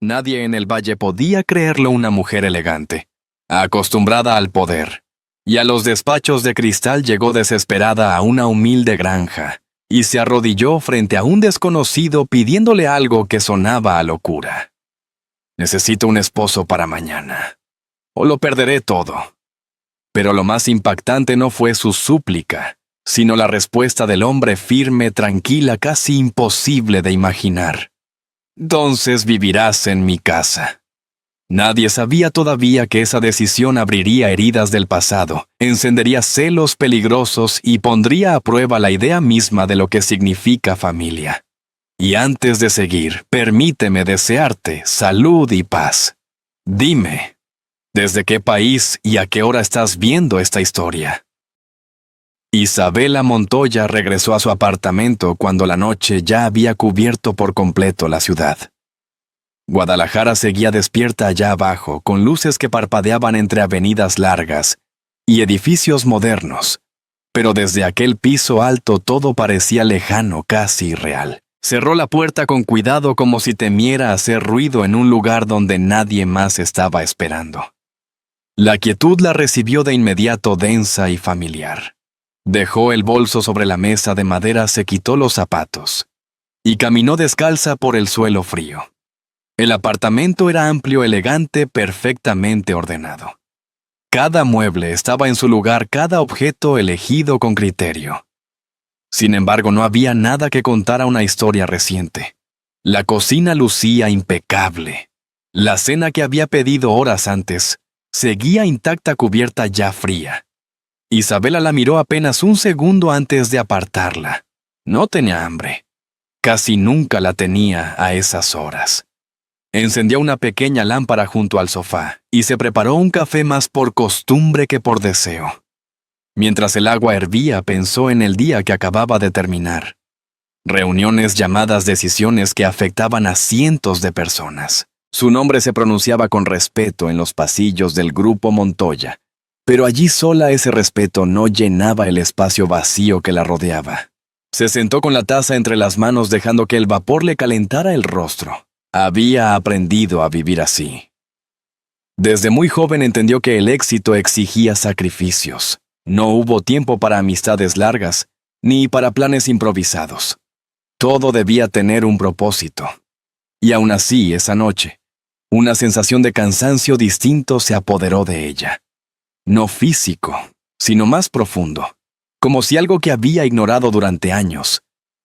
Nadie en el valle podía creerlo una mujer elegante, acostumbrada al poder, y a los despachos de cristal llegó desesperada a una humilde granja, y se arrodilló frente a un desconocido pidiéndole algo que sonaba a locura. Necesito un esposo para mañana, o lo perderé todo. Pero lo más impactante no fue su súplica, sino la respuesta del hombre firme, tranquila, casi imposible de imaginar. Entonces vivirás en mi casa. Nadie sabía todavía que esa decisión abriría heridas del pasado, encendería celos peligrosos y pondría a prueba la idea misma de lo que significa familia. Y antes de seguir, permíteme desearte salud y paz. Dime, ¿desde qué país y a qué hora estás viendo esta historia? Isabela Montoya regresó a su apartamento cuando la noche ya había cubierto por completo la ciudad. Guadalajara seguía despierta allá abajo, con luces que parpadeaban entre avenidas largas y edificios modernos, pero desde aquel piso alto todo parecía lejano, casi irreal. Cerró la puerta con cuidado como si temiera hacer ruido en un lugar donde nadie más estaba esperando. La quietud la recibió de inmediato densa y familiar. Dejó el bolso sobre la mesa de madera, se quitó los zapatos y caminó descalza por el suelo frío. El apartamento era amplio, elegante, perfectamente ordenado. Cada mueble estaba en su lugar, cada objeto elegido con criterio. Sin embargo, no había nada que contara una historia reciente. La cocina lucía impecable. La cena que había pedido horas antes seguía intacta, cubierta ya fría. Isabela la miró apenas un segundo antes de apartarla. No tenía hambre. Casi nunca la tenía a esas horas. Encendió una pequeña lámpara junto al sofá y se preparó un café más por costumbre que por deseo. Mientras el agua hervía, pensó en el día que acababa de terminar. Reuniones, llamadas, decisiones que afectaban a cientos de personas. Su nombre se pronunciaba con respeto en los pasillos del Grupo Montoya, pero allí sola ese respeto no llenaba el espacio vacío que la rodeaba. Se sentó con la taza entre las manos dejando que el vapor le calentara el rostro. Había aprendido a vivir así. Desde muy joven entendió que el éxito exigía sacrificios. No hubo tiempo para amistades largas, ni para planes improvisados. Todo debía tener un propósito. Y aún así, esa noche, una sensación de cansancio distinto se apoderó de ella. No físico, sino más profundo, como si algo que había ignorado durante años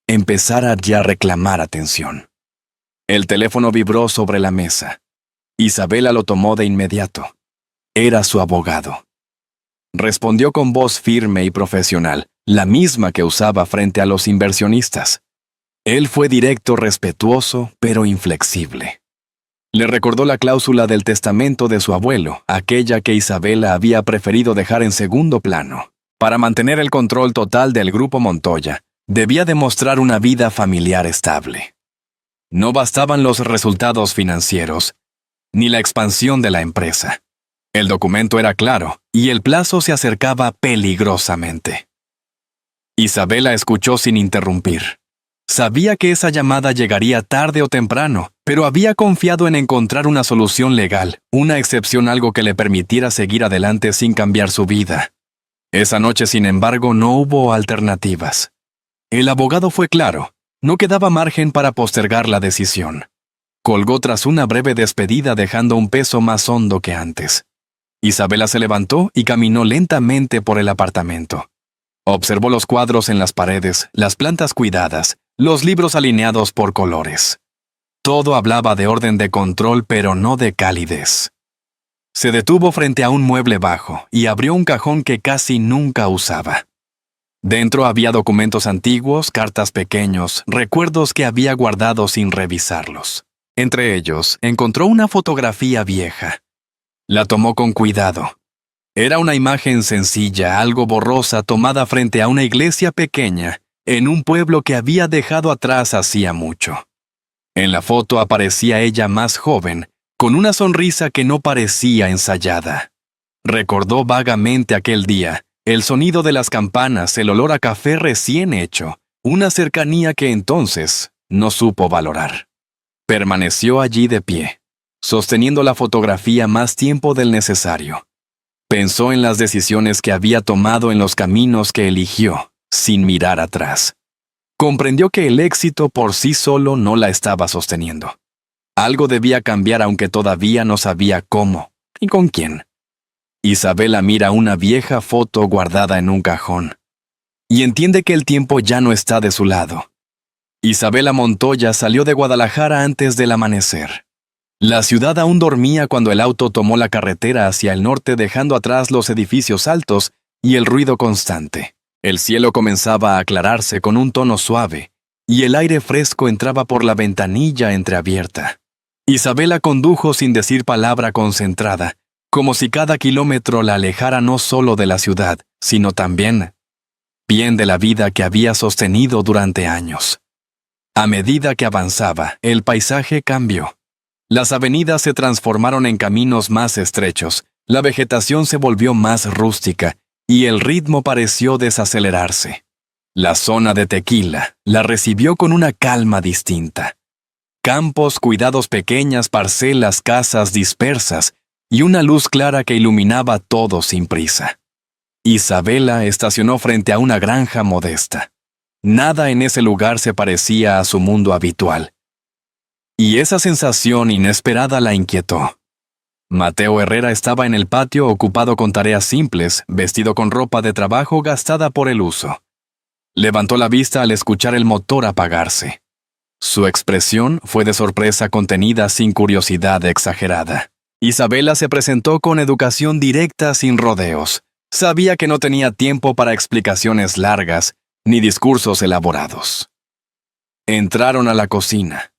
empezara ya a reclamar atención. El teléfono vibró sobre la mesa. Isabela lo tomó de inmediato. Era su abogado. Respondió con voz firme y profesional, la misma que usaba frente a los inversionistas. Él fue directo, respetuoso, pero inflexible. Le recordó la cláusula del testamento de su abuelo, aquella que Isabela había preferido dejar en segundo plano. Para mantener el control total del Grupo Montoya, debía demostrar una vida familiar estable. No bastaban los resultados financieros, ni la expansión de la empresa. El documento era claro, y el plazo se acercaba peligrosamente. Isabela escuchó sin interrumpir. Sabía que esa llamada llegaría tarde o temprano, pero había confiado en encontrar una solución legal, una excepción, algo que le permitiera seguir adelante sin cambiar su vida. Esa noche, sin embargo, no hubo alternativas. El abogado fue claro, no quedaba margen para postergar la decisión. Colgó tras una breve despedida dejando un peso más hondo que antes. Isabela se levantó y caminó lentamente por el apartamento. Observó los cuadros en las paredes, las plantas cuidadas, los libros alineados por colores. Todo hablaba de orden, de control, pero no de calidez. Se detuvo frente a un mueble bajo y abrió un cajón que casi nunca usaba. Dentro había documentos antiguos, cartas pequeños, recuerdos que había guardado sin revisarlos. Entre ellos, encontró una fotografía vieja. La tomó con cuidado. Era una imagen sencilla, algo borrosa, tomada frente a una iglesia pequeña, en un pueblo que había dejado atrás hacía mucho. En la foto aparecía ella más joven, con una sonrisa que no parecía ensayada. Recordó vagamente aquel día, el sonido de las campanas, el olor a café recién hecho, una cercanía que entonces no supo valorar. Permaneció allí de pie, sosteniendo la fotografía más tiempo del necesario. Pensó en las decisiones que había tomado en los caminos que eligió, sin mirar atrás. Comprendió que el éxito por sí solo no la estaba sosteniendo. Algo debía cambiar aunque todavía no sabía cómo y con quién. Isabela mira una vieja foto guardada en un cajón y entiende que el tiempo ya no está de su lado. Isabela Montoya salió de Guadalajara antes del amanecer. La ciudad aún dormía cuando el auto tomó la carretera hacia el norte, dejando atrás los edificios altos y el ruido constante. El cielo comenzaba a aclararse con un tono suave, y el aire fresco entraba por la ventanilla entreabierta. Isabela condujo sin decir palabra, concentrada, como si cada kilómetro la alejara no solo de la ciudad, sino también bien de la vida que había sostenido durante años. A medida que avanzaba, el paisaje cambió. Las avenidas se transformaron en caminos más estrechos, la vegetación se volvió más rústica y el ritmo pareció desacelerarse. La zona de Tequila la recibió con una calma distinta. Campos, cuidados, pequeñas parcelas, casas dispersas y una luz clara que iluminaba todo sin prisa. Isabela estacionó frente a una granja modesta. Nada en ese lugar se parecía a su mundo habitual. Y esa sensación inesperada la inquietó. Mateo Herrera estaba en el patio ocupado con tareas simples, vestido con ropa de trabajo gastada por el uso. Levantó la vista al escuchar el motor apagarse. Su expresión fue de sorpresa contenida sin curiosidad exagerada. Isabela se presentó con educación directa sin rodeos. Sabía que no tenía tiempo para explicaciones largas ni discursos elaborados. Entraron a la cocina.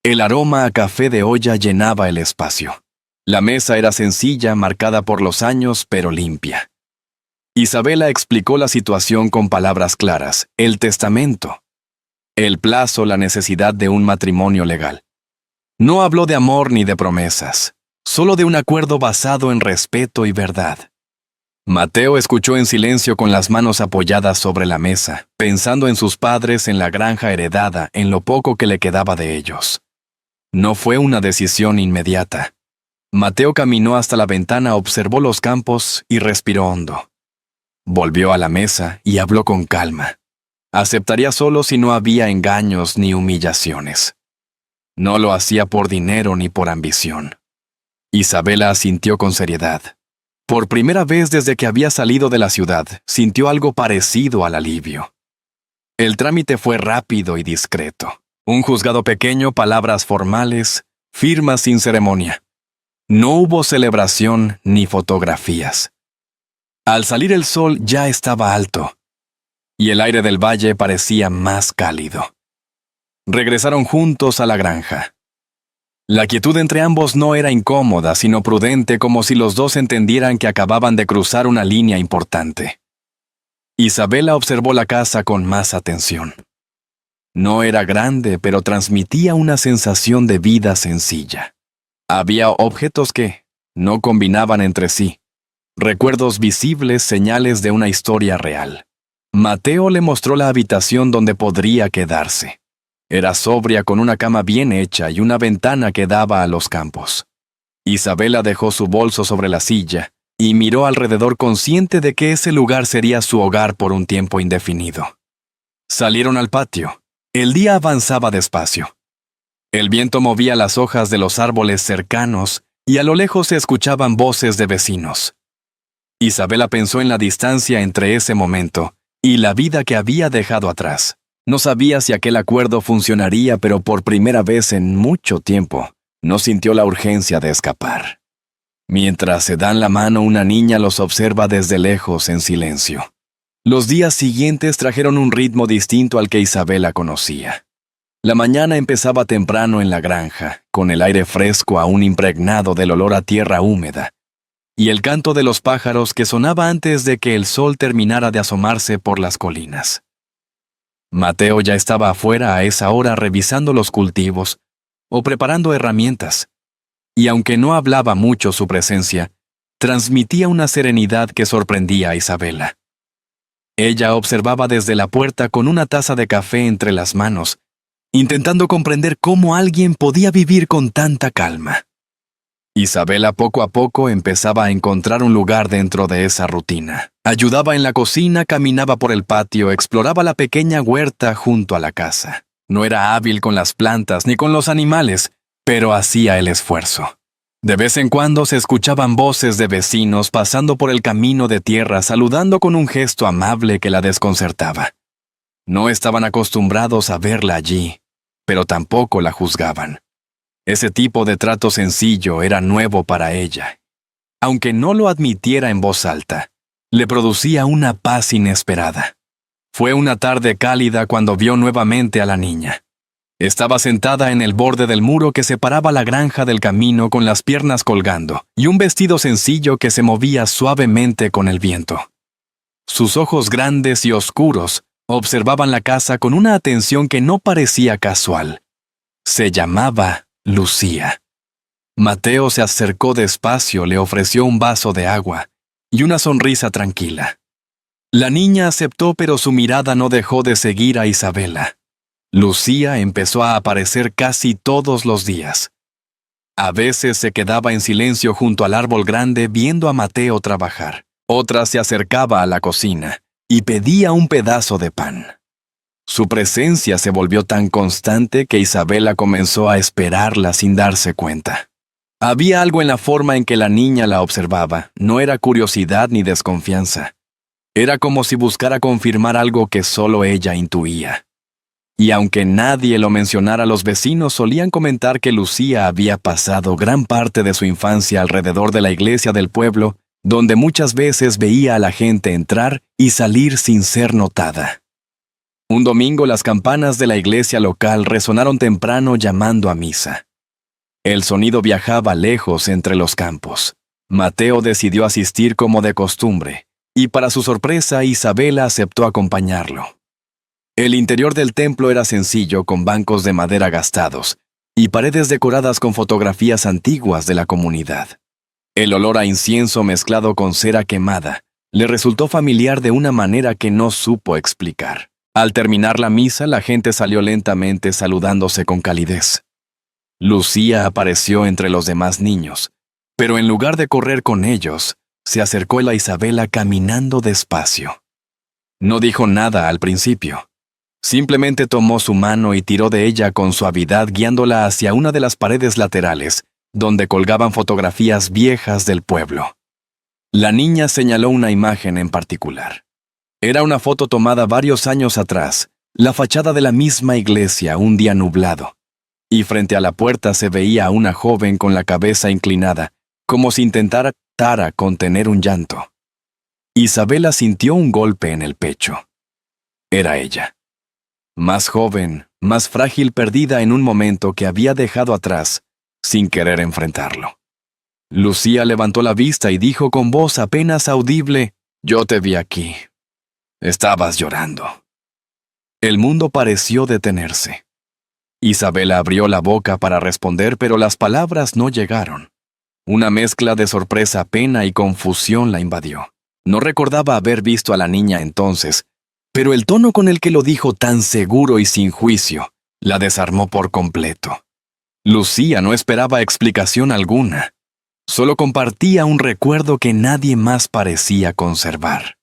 El aroma a café de olla llenaba el espacio. La mesa era sencilla, marcada por los años, pero limpia. Isabela explicó la situación con palabras claras: el testamento, el plazo, la necesidad de un matrimonio legal. No habló de amor ni de promesas, solo de un acuerdo basado en respeto y verdad. Mateo escuchó en silencio con las manos apoyadas sobre la mesa, pensando en sus padres, en la granja heredada, en lo poco que le quedaba de ellos. No fue una decisión inmediata. Mateo caminó hasta la ventana, observó los campos y respiró hondo. Volvió a la mesa y habló con calma. Aceptaría solo si no había engaños ni humillaciones. No lo hacía por dinero ni por ambición. Isabela asintió con seriedad. Por primera vez desde que había salido de la ciudad, sintió algo parecido al alivio. El trámite fue rápido y discreto. Un juzgado pequeño, palabras formales, firmas sin ceremonia. No hubo celebración ni fotografías. Al salir el sol ya estaba alto, y el aire del valle parecía más cálido. Regresaron juntos a la granja. La quietud entre ambos no era incómoda, sino prudente, como si los dos entendieran que acababan de cruzar una línea importante. Isabela observó la casa con más atención. No era grande, pero transmitía una sensación de vida sencilla. Había objetos que no combinaban entre sí. Recuerdos visibles, señales de una historia real. Mateo le mostró la habitación donde podría quedarse. Era sobria, con una cama bien hecha y una ventana que daba a los campos. Isabela dejó su bolso sobre la silla y miró alrededor, consciente de que ese lugar sería su hogar por un tiempo indefinido. Salieron al patio. El día avanzaba despacio. El viento movía las hojas de los árboles cercanos y a lo lejos se escuchaban voces de vecinos. Isabela pensó en la distancia entre ese momento y la vida que había dejado atrás. No sabía si aquel acuerdo funcionaría, pero por primera vez en mucho tiempo no sintió la urgencia de escapar. Mientras se dan la mano, una niña los observa desde lejos en silencio. Los días siguientes trajeron un ritmo distinto al que Isabela conocía. La mañana empezaba temprano en la granja, con el aire fresco aún impregnado del olor a tierra húmeda, y el canto de los pájaros que sonaba antes de que el sol terminara de asomarse por las colinas. Mateo ya estaba afuera a esa hora revisando los cultivos o preparando herramientas, y aunque no hablaba mucho, su presencia transmitía una serenidad que sorprendía a Isabela. Ella observaba desde la puerta con una taza de café entre las manos, intentando comprender cómo alguien podía vivir con tanta calma. Isabela poco a poco empezaba a encontrar un lugar dentro de esa rutina. Ayudaba en la cocina, caminaba por el patio, exploraba la pequeña huerta junto a la casa. No era hábil con las plantas ni con los animales, pero hacía el esfuerzo. De vez en cuando se escuchaban voces de vecinos pasando por el camino de tierra saludando con un gesto amable que la desconcertaba. No estaban acostumbrados a verla allí, pero tampoco la juzgaban. Ese tipo de trato sencillo era nuevo para ella. Aunque no lo admitiera en voz alta, le producía una paz inesperada. Fue una tarde cálida cuando vio nuevamente a la niña. Estaba sentada en el borde del muro que separaba la granja del camino con las piernas colgando y un vestido sencillo que se movía suavemente con el viento. Sus ojos grandes y oscuros observaban la casa con una atención que no parecía casual. Se llamaba Lucía. Mateo se acercó despacio, le ofreció un vaso de agua y una sonrisa tranquila. La niña aceptó, pero su mirada no dejó de seguir a Isabela. Lucía empezó a aparecer casi todos los días. A veces se quedaba en silencio junto al árbol grande viendo a Mateo trabajar. Otras se acercaba a la cocina y pedía un pedazo de pan. Su presencia se volvió tan constante que Isabela comenzó a esperarla sin darse cuenta. Había algo en la forma en que la niña la observaba. No era curiosidad ni desconfianza. Era como si buscara confirmar algo que solo ella intuía. Y aunque nadie lo mencionara, los vecinos solían comentar que Lucía había pasado gran parte de su infancia alrededor de la iglesia del pueblo, donde muchas veces veía a la gente entrar y salir sin ser notada. Un domingo las campanas de la iglesia local resonaron temprano llamando a misa. El sonido viajaba lejos entre los campos. Mateo decidió asistir como de costumbre, y para su sorpresa Isabela aceptó acompañarlo. El interior del templo era sencillo, con bancos de madera gastados y paredes decoradas con fotografías antiguas de la comunidad. El olor a incienso mezclado con cera quemada le resultó familiar de una manera que no supo explicar. Al terminar la misa, la gente salió lentamente saludándose con calidez. Lucía apareció entre los demás niños, pero en lugar de correr con ellos, se acercó a Isabela caminando despacio. No dijo nada al principio. Simplemente tomó su mano y tiró de ella con suavidad, guiándola hacia una de las paredes laterales, donde colgaban fotografías viejas del pueblo. La niña señaló una imagen en particular. Era una foto tomada varios años atrás, la fachada de la misma iglesia un día nublado, y frente a la puerta se veía a una joven con la cabeza inclinada, como si intentara contener un llanto. Isabela sintió un golpe en el pecho. Era ella. Más joven, más frágil, perdida en un momento que había dejado atrás, sin querer enfrentarlo. Lucía levantó la vista y dijo con voz apenas audible: «Yo te vi aquí. Estabas llorando». El mundo pareció detenerse. Isabela abrió la boca para responder, pero las palabras no llegaron. Una mezcla de sorpresa, pena y confusión la invadió. No recordaba haber visto a la niña entonces, pero el tono con el que lo dijo, tan seguro y sin juicio, la desarmó por completo. Lucía no esperaba explicación alguna. Solo compartía un recuerdo que nadie más parecía conservar.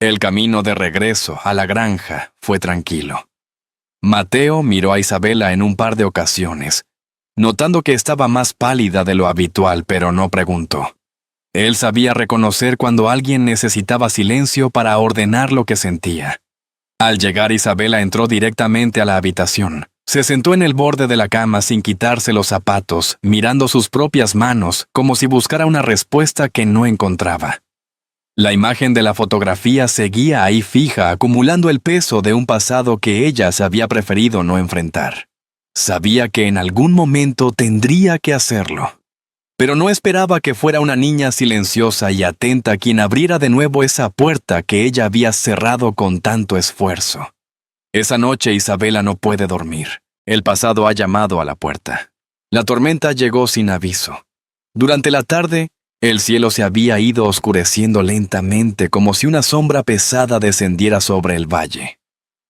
El camino de regreso a la granja fue tranquilo. Mateo miró a Isabela en un par de ocasiones, notando que estaba más pálida de lo habitual, pero no preguntó. Él sabía reconocer cuando alguien necesitaba silencio para ordenar lo que sentía. Al llegar, Isabela entró directamente a la habitación. Se sentó en el borde de la cama sin quitarse los zapatos, mirando sus propias manos, como si buscara una respuesta que no encontraba. La imagen de la fotografía seguía ahí fija, acumulando el peso de un pasado que ella se había preferido no enfrentar. Sabía que en algún momento tendría que hacerlo. Pero no esperaba que fuera una niña silenciosa y atenta quien abriera de nuevo esa puerta que ella había cerrado con tanto esfuerzo. Esa noche Isabela no puede dormir. El pasado ha llamado a la puerta. La tormenta llegó sin aviso. Durante la tarde, el cielo se había ido oscureciendo lentamente, como si una sombra pesada descendiera sobre el valle.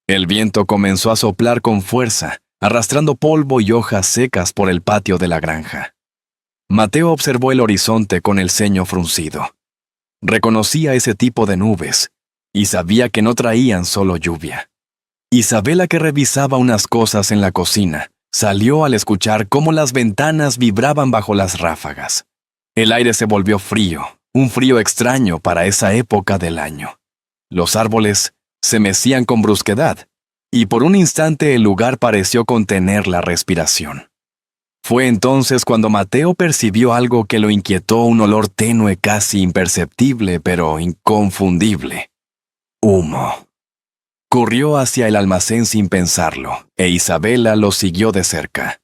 El viento comenzó a soplar con fuerza, arrastrando polvo y hojas secas por el patio de la granja. Mateo observó el horizonte con el ceño fruncido. Reconocía ese tipo de nubes, y sabía que no traían solo lluvia. Isabela, que revisaba unas cosas en la cocina, salió al escuchar cómo las ventanas vibraban bajo las ráfagas. El aire se volvió frío, un frío extraño para esa época del año. Los árboles se mecían con brusquedad, y por un instante el lugar pareció contener la respiración. Fue entonces cuando Mateo percibió algo que lo inquietó, un olor tenue, casi imperceptible, pero inconfundible. Humo. Corrió hacia el almacén sin pensarlo, e Isabela lo siguió de cerca.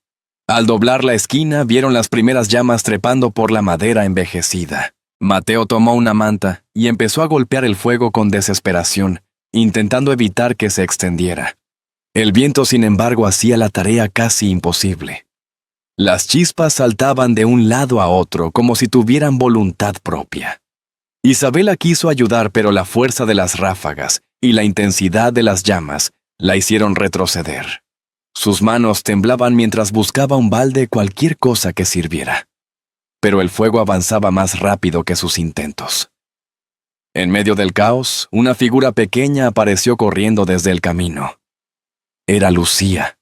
Al doblar la esquina, vieron las primeras llamas trepando por la madera envejecida. Mateo tomó una manta y empezó a golpear el fuego con desesperación, intentando evitar que se extendiera. El viento, sin embargo, hacía la tarea casi imposible. Las chispas saltaban de un lado a otro como si tuvieran voluntad propia. Isabela quiso ayudar, pero la fuerza de las ráfagas y la intensidad de las llamas la hicieron retroceder. Sus manos temblaban mientras buscaba un balde, cualquier cosa que sirviera. Pero el fuego avanzaba más rápido que sus intentos. En medio del caos, una figura pequeña apareció corriendo desde el camino. Era Lucía.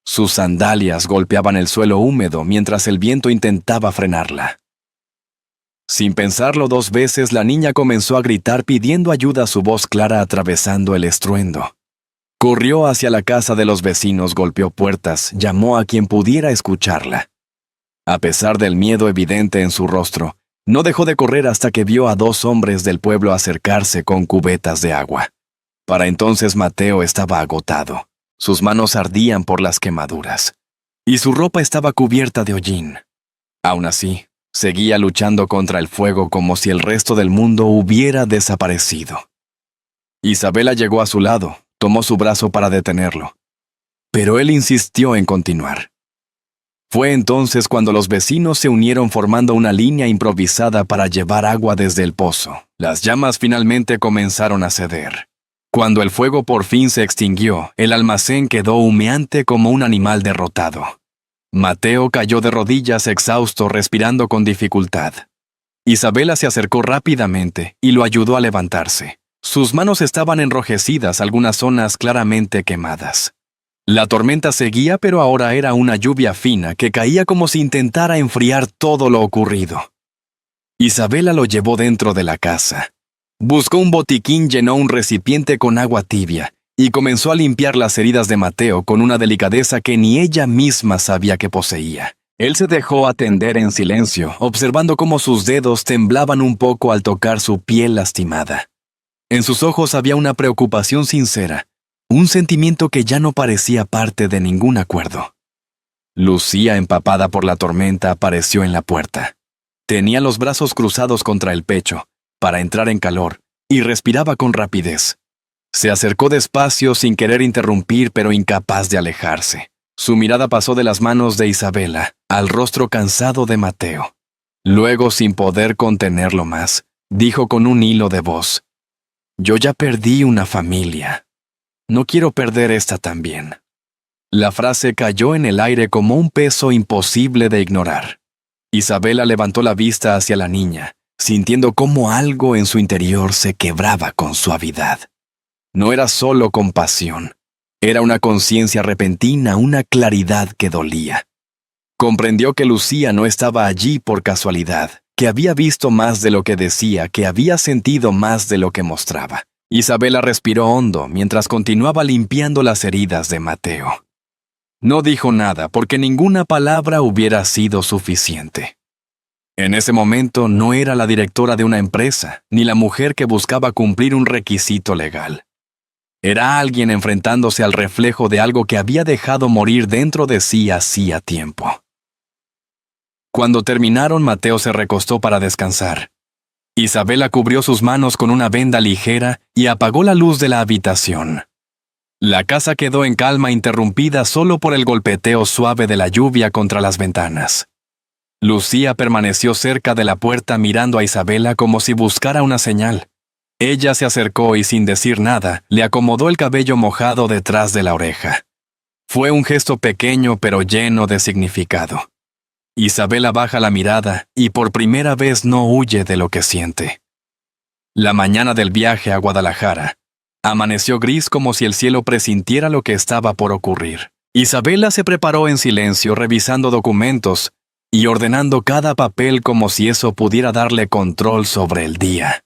Sus sandalias golpeaban el suelo húmedo mientras el viento intentaba frenarla. Sin pensarlo dos veces, la niña comenzó a gritar pidiendo ayuda, su voz clara atravesando el estruendo. Corrió hacia la casa de los vecinos, golpeó puertas, llamó a quien pudiera escucharla. A pesar del miedo evidente en su rostro, no dejó de correr hasta que vio a 2 hombres del pueblo acercarse con cubetas de agua. Para entonces Mateo estaba agotado. Sus manos ardían por las quemaduras, y su ropa estaba cubierta de hollín. Aún así, seguía luchando contra el fuego como si el resto del mundo hubiera desaparecido. Isabela llegó a su lado, tomó su brazo para detenerlo, pero él insistió en continuar. Fue entonces cuando los vecinos se unieron formando una línea improvisada para llevar agua desde el pozo. Las llamas finalmente comenzaron a ceder. Cuando el fuego por fin se extinguió, el almacén quedó humeante como un animal derrotado. Mateo cayó de rodillas exhausto, respirando con dificultad. Isabela se acercó rápidamente y lo ayudó a levantarse. Sus manos estaban enrojecidas, algunas zonas claramente quemadas. La tormenta seguía, pero ahora era una lluvia fina que caía como si intentara enfriar todo lo ocurrido. Isabela lo llevó dentro de la casa. Buscó un botiquín, llenó un recipiente con agua tibia y comenzó a limpiar las heridas de Mateo con una delicadeza que ni ella misma sabía que poseía. Él se dejó atender en silencio, observando cómo sus dedos temblaban un poco al tocar su piel lastimada. En sus ojos había una preocupación sincera, un sentimiento que ya no parecía parte de ningún acuerdo. Lucía, empapada por la tormenta, apareció en la puerta. Tenía los brazos cruzados contra el pecho para entrar en calor, y respiraba con rapidez. Se acercó despacio sin querer interrumpir, pero incapaz de alejarse. Su mirada pasó de las manos de Isabela al rostro cansado de Mateo. Luego, sin poder contenerlo más, dijo con un hilo de voz: «Yo ya perdí una familia. No quiero perder esta también». La frase cayó en el aire como un peso imposible de ignorar. Isabela levantó la vista hacia la niña, sintiendo cómo algo en su interior se quebraba con suavidad. No era solo compasión, era una conciencia repentina, una claridad que dolía. Comprendió que Lucía no estaba allí por casualidad, que había visto más de lo que decía, que había sentido más de lo que mostraba. Isabela respiró hondo mientras continuaba limpiando las heridas de Mateo. No dijo nada porque ninguna palabra hubiera sido suficiente. En ese momento no era la directora de una empresa, ni la mujer que buscaba cumplir un requisito legal. Era alguien enfrentándose al reflejo de algo que había dejado morir dentro de sí hacía tiempo. Cuando terminaron, Mateo se recostó para descansar. Isabela cubrió sus manos con una venda ligera y apagó la luz de la habitación. La casa quedó en calma, interrumpida solo por el golpeteo suave de la lluvia contra las ventanas. Lucía permaneció cerca de la puerta mirando a Isabela como si buscara una señal. Ella se acercó y sin decir nada, le acomodó el cabello mojado detrás de la oreja. Fue un gesto pequeño pero lleno de significado. Isabela baja la mirada y por primera vez no huye de lo que siente. La mañana del viaje a Guadalajara amaneció gris como si el cielo presintiera lo que estaba por ocurrir. Isabela se preparó en silencio revisando documentos y ordenando cada papel como si eso pudiera darle control sobre el día.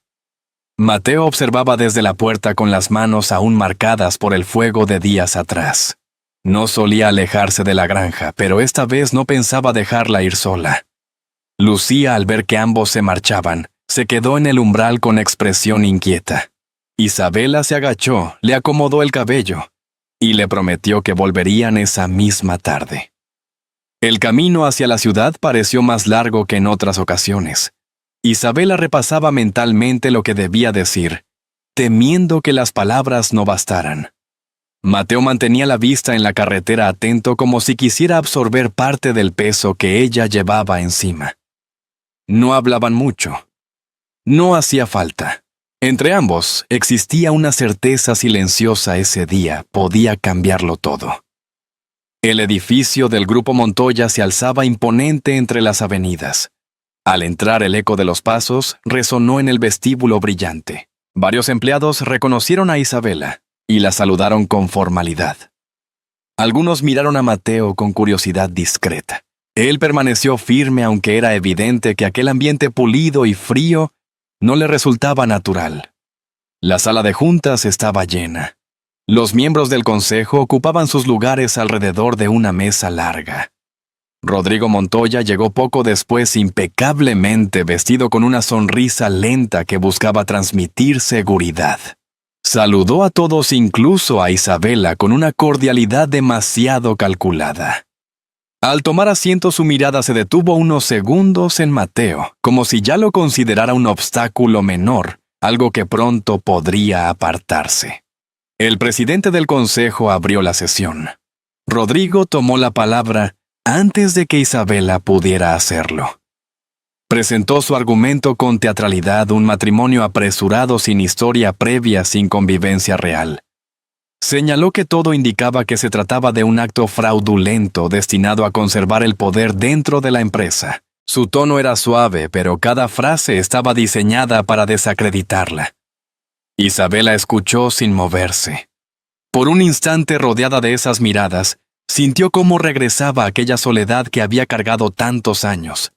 Mateo observaba desde la puerta con las manos aún marcadas por el fuego de días atrás. No solía alejarse de la granja, pero esta vez no pensaba dejarla ir sola. Lucía, al ver que ambos se marchaban, se quedó en el umbral con expresión inquieta. Isabela se agachó, le acomodó el cabello y le prometió que volverían esa misma tarde. El camino hacia la ciudad pareció más largo que en otras ocasiones. Isabela repasaba mentalmente lo que debía decir, temiendo que las palabras no bastaran. Mateo mantenía la vista en la carretera atento como si quisiera absorber parte del peso que ella llevaba encima. No hablaban mucho. No hacía falta. Entre ambos existía una certeza silenciosa ese día, podía cambiarlo todo. El edificio del Grupo Montoya se alzaba imponente entre las avenidas. Al entrar, el eco de los pasos resonó en el vestíbulo brillante. Varios empleados reconocieron a Isabela y la saludaron con formalidad. Algunos miraron a Mateo con curiosidad discreta. Él permaneció firme aunque era evidente que aquel ambiente pulido y frío no le resultaba natural. La sala de juntas estaba llena. Los miembros del consejo ocupaban sus lugares alrededor de una mesa larga. Rodrigo Montoya llegó poco después impecablemente vestido con una sonrisa lenta que buscaba transmitir seguridad. Saludó a todos, incluso a Isabela, con una cordialidad demasiado calculada. Al tomar asiento, su mirada se detuvo unos segundos en Mateo, como si ya lo considerara un obstáculo menor, algo que pronto podría apartarse. El presidente del consejo abrió la sesión. Rodrigo tomó la palabra antes de que Isabela pudiera hacerlo. Presentó su argumento con teatralidad, un matrimonio apresurado sin historia previa, sin convivencia real. Señaló que todo indicaba que se trataba de un acto fraudulento destinado a conservar el poder dentro de la empresa. Su tono era suave, pero cada frase estaba diseñada para desacreditarla. Isabela escuchó sin moverse. Por un instante, rodeada de esas miradas, sintió cómo regresaba aquella soledad que había cargado tantos años.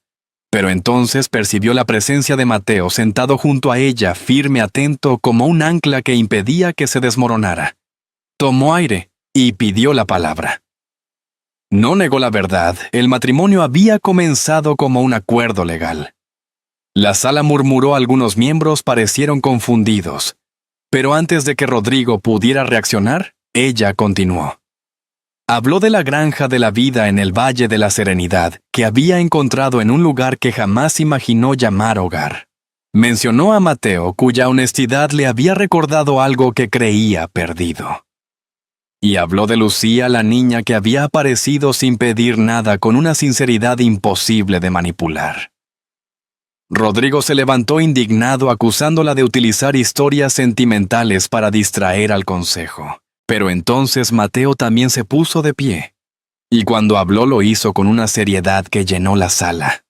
Pero entonces percibió la presencia de Mateo sentado junto a ella, firme, atento, como un ancla que impedía que se desmoronara. Tomó aire y pidió la palabra. No negó la verdad, el matrimonio había comenzado como un acuerdo legal. La sala murmuró, algunos miembros parecieron confundidos. Pero antes de que Rodrigo pudiera reaccionar, ella continuó. Habló de la granja de la vida en el Valle de la Serenidad, que había encontrado en un lugar que jamás imaginó llamar hogar. Mencionó a Mateo, cuya honestidad le había recordado algo que creía perdido. Y habló de Lucía, la niña que había aparecido sin pedir nada, con una sinceridad imposible de manipular. Rodrigo se levantó indignado, acusándola de utilizar historias sentimentales para distraer al consejo. Pero entonces Mateo también se puso de pie. Y cuando habló lo hizo con una seriedad que llenó la sala.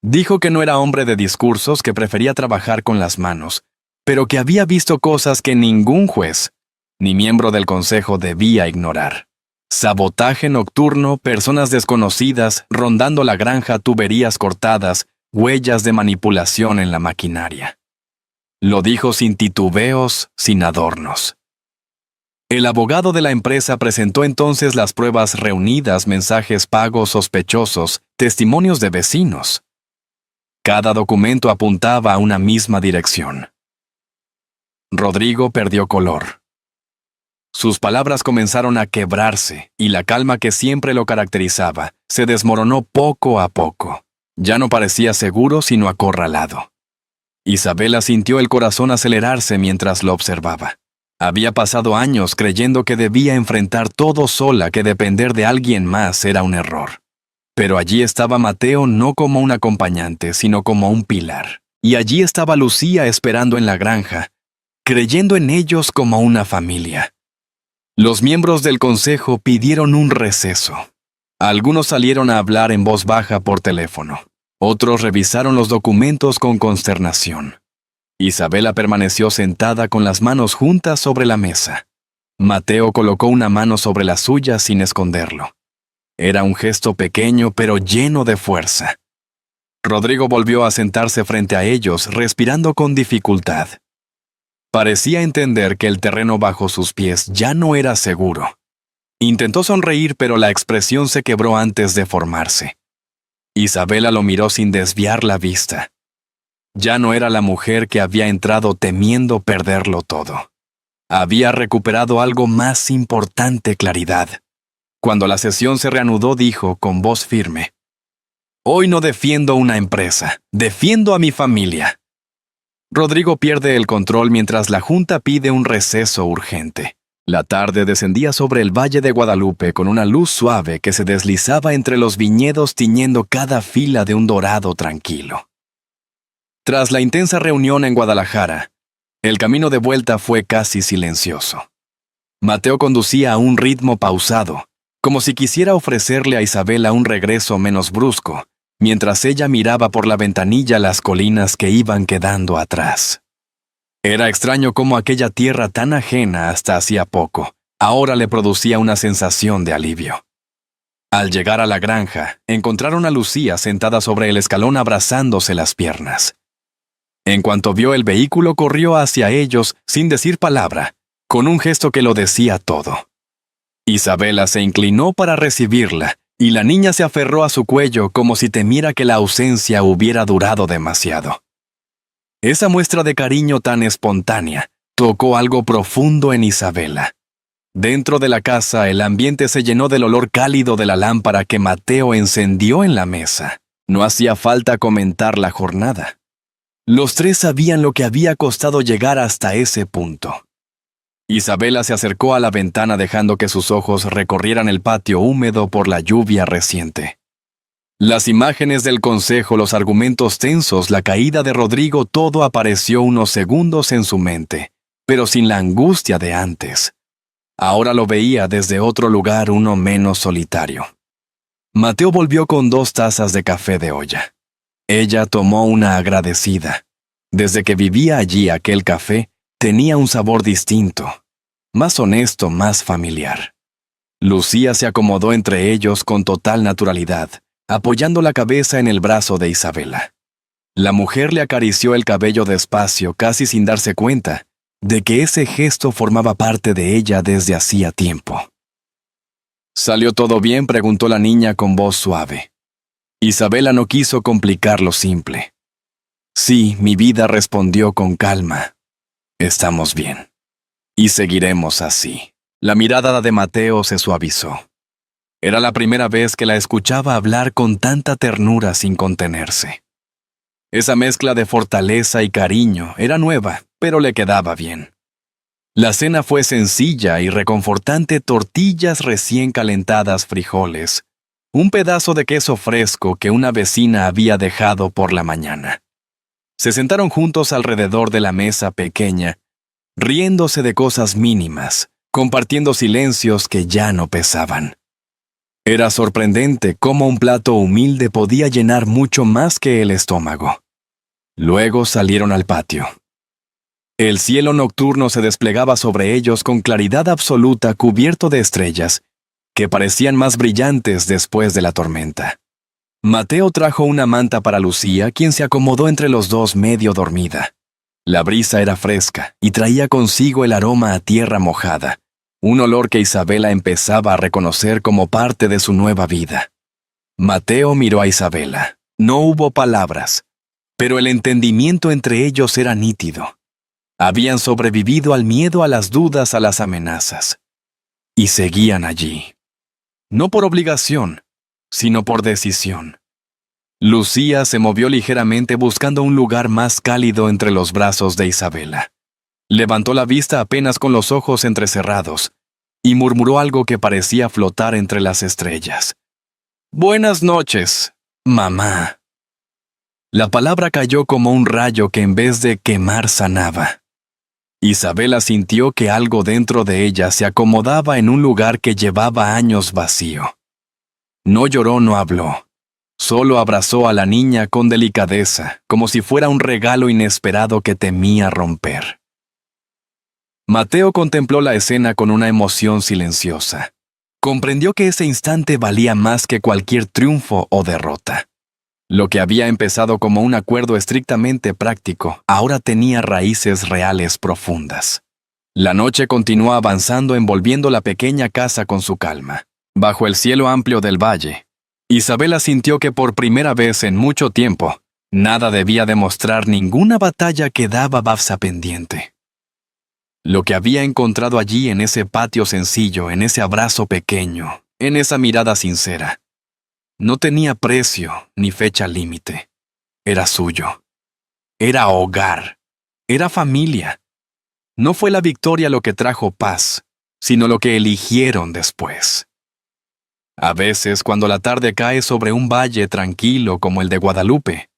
Dijo que no era hombre de discursos, que prefería trabajar con las manos, pero que había visto cosas que ningún juez ni miembro del consejo debía ignorar. Sabotaje nocturno, personas desconocidas rondando la granja, tuberías cortadas, huellas de manipulación en la maquinaria. Lo dijo sin titubeos, sin adornos. El abogado de la empresa presentó entonces las pruebas reunidas, mensajes pagos sospechosos, testimonios de vecinos. Cada documento apuntaba a una misma dirección. Rodrigo perdió color. Sus palabras comenzaron a quebrarse, y la calma que siempre lo caracterizaba se desmoronó poco a poco. Ya no parecía seguro, sino acorralado. Isabela sintió el corazón acelerarse mientras lo observaba. Había pasado años creyendo que debía enfrentar todo sola, que depender de alguien más era un error. Pero allí estaba Mateo no como un acompañante, sino como un pilar. Y allí estaba Lucía esperando en la granja, creyendo en ellos como una familia. Los miembros del consejo pidieron un receso. Algunos salieron a hablar en voz baja por teléfono. Otros revisaron los documentos con consternación. Isabela permaneció sentada con las manos juntas sobre la mesa. Mateo colocó una mano sobre la suya sin esconderlo. Era un gesto pequeño pero lleno de fuerza. Rodrigo volvió a sentarse frente a ellos, respirando con dificultad. Parecía entender que el terreno bajo sus pies ya no era seguro. Intentó sonreír, pero la expresión se quebró antes de formarse. Isabela lo miró sin desviar la vista. Ya no era la mujer que había entrado temiendo perderlo todo. Había recuperado algo más importante: claridad. Cuando la sesión se reanudó, dijo con voz firme: «Hoy no defiendo una empresa, defiendo a mi familia». Rodrigo pierde el control mientras la junta pide un receso urgente. La tarde descendía sobre el Valle de Guadalupe con una luz suave que se deslizaba entre los viñedos tiñendo cada fila de un dorado tranquilo. Tras la intensa reunión en Guadalajara, el camino de vuelta fue casi silencioso. Mateo conducía a un ritmo pausado, como si quisiera ofrecerle a Isabela un regreso menos brusco, mientras ella miraba por la ventanilla las colinas que iban quedando atrás. Era extraño cómo aquella tierra tan ajena hasta hacía poco, ahora le producía una sensación de alivio. Al llegar a la granja, encontraron a Lucía sentada sobre el escalón abrazándose las piernas. En cuanto vio el vehículo, corrió hacia ellos sin decir palabra, con un gesto que lo decía todo. Isabela se inclinó para recibirla, y la niña se aferró a su cuello como si temiera que la ausencia hubiera durado demasiado. Esa muestra de cariño tan espontánea tocó algo profundo en Isabela. Dentro de la casa, el ambiente se llenó del olor cálido de la lámpara que Mateo encendió en la mesa. No hacía falta comentar la jornada. Los tres sabían lo que había costado llegar hasta ese punto. Isabela se acercó a la ventana dejando que sus ojos recorrieran el patio húmedo por la lluvia reciente. Las imágenes del consejo, los argumentos tensos, la caída de Rodrigo, todo apareció unos segundos en su mente, pero sin la angustia de antes. Ahora lo veía desde otro lugar, uno menos solitario. Mateo volvió con 2 tazas de café de olla. Ella tomó una agradecida. Desde que vivía allí, aquel café tenía un sabor distinto, más honesto, más familiar. Lucía se acomodó entre ellos con total naturalidad, apoyando la cabeza en el brazo de Isabela. La mujer le acarició el cabello despacio, casi sin darse cuenta de que ese gesto formaba parte de ella desde hacía tiempo. ¿Salió todo bien?, preguntó la niña con voz suave. Isabela no quiso complicar lo simple. Sí, mi vida, respondió con calma. Estamos bien. Y seguiremos así. La mirada de Mateo se suavizó. Era la primera vez que la escuchaba hablar con tanta ternura sin contenerse. Esa mezcla de fortaleza y cariño era nueva, pero le quedaba bien. La cena fue sencilla y reconfortante: tortillas recién calentadas, frijoles, un pedazo de queso fresco que una vecina había dejado por la mañana. Se sentaron juntos alrededor de la mesa pequeña, riéndose de cosas mínimas, compartiendo silencios que ya no pesaban. Era sorprendente cómo un plato humilde podía llenar mucho más que el estómago. Luego salieron al patio. El cielo nocturno se desplegaba sobre ellos con claridad absoluta, cubierto de estrellas, que parecían más brillantes después de la tormenta. Mateo trajo una manta para Lucía, quien se acomodó entre los dos medio dormida. La brisa era fresca y traía consigo el aroma a tierra mojada, un olor que Isabela empezaba a reconocer como parte de su nueva vida. Mateo miró a Isabela. No hubo palabras, pero el entendimiento entre ellos era nítido. Habían sobrevivido al miedo, a las dudas, a las amenazas. Y seguían allí. No por obligación, sino por decisión. Lucía se movió ligeramente buscando un lugar más cálido entre los brazos de Isabela. Levantó la vista apenas con los ojos entrecerrados y murmuró algo que parecía flotar entre las estrellas. «Buenas noches, mamá». La palabra cayó como un rayo que en vez de quemar sanaba. Isabela sintió que algo dentro de ella se acomodaba en un lugar que llevaba años vacío. No lloró, no habló. Solo abrazó a la niña con delicadeza, como si fuera un regalo inesperado que temía romper. Mateo contempló la escena con una emoción silenciosa. Comprendió que ese instante valía más que cualquier triunfo o derrota. Lo que había empezado como un acuerdo estrictamente práctico, ahora tenía raíces reales profundas. La noche continuó avanzando envolviendo la pequeña casa con su calma. Bajo el cielo amplio del valle, Isabela sintió que por primera vez en mucho tiempo, nada debía demostrar ninguna batalla que daba Bafsa pendiente. Lo que había encontrado allí en ese patio sencillo, en ese abrazo pequeño, en esa mirada sincera, no tenía precio ni fecha límite. Era suyo. Era hogar. Era familia. No fue la victoria lo que trajo paz, sino lo que eligieron después. A veces, cuando la tarde cae sobre un valle tranquilo como el de Guadalupe,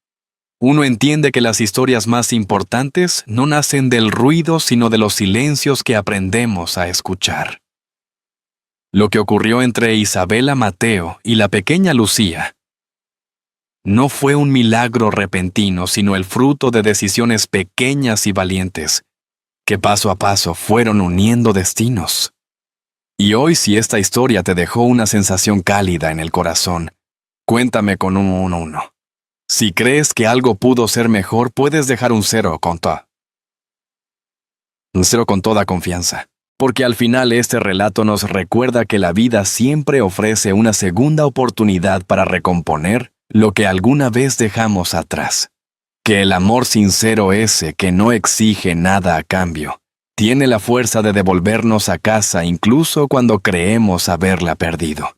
uno entiende que las historias más importantes no nacen del ruido, sino de los silencios que aprendemos a escuchar. Lo que ocurrió entre Isabela Mateo y la pequeña Lucía no fue un milagro repentino, sino el fruto de decisiones pequeñas y valientes, que paso a paso fueron uniendo destinos. Y hoy, si esta historia te dejó una sensación cálida en el corazón, cuéntame con un 11. Si crees que algo pudo ser mejor, puedes dejar un 0 con un 0 con toda confianza, porque al final este relato nos recuerda que la vida siempre ofrece una segunda oportunidad para recomponer lo que alguna vez dejamos atrás. Que el amor sincero ese que no exige nada a cambio, tiene la fuerza de devolvernos a casa incluso cuando creemos haberla perdido.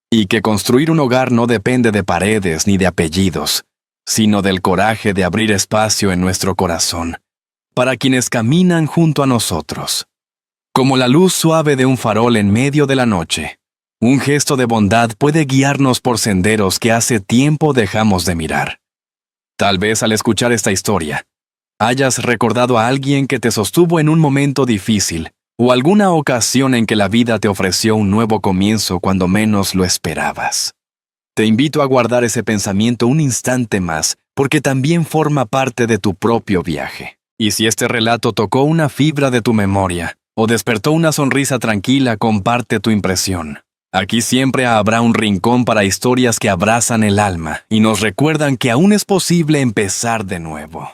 Y que construir un hogar no depende de paredes ni de apellidos, sino del coraje de abrir espacio en nuestro corazón, para quienes caminan junto a nosotros. Como la luz suave de un farol en medio de la noche, un gesto de bondad puede guiarnos por senderos que hace tiempo dejamos de mirar. Tal vez al escuchar esta historia, hayas recordado a alguien que te sostuvo en un momento difícil, o alguna ocasión en que la vida te ofreció un nuevo comienzo cuando menos lo esperabas. Te invito a guardar ese pensamiento un instante más, porque también forma parte de tu propio viaje. Y si este relato tocó una fibra de tu memoria, o despertó una sonrisa tranquila, comparte tu impresión. Aquí siempre habrá un rincón para historias que abrazan el alma y nos recuerdan que aún es posible empezar de nuevo.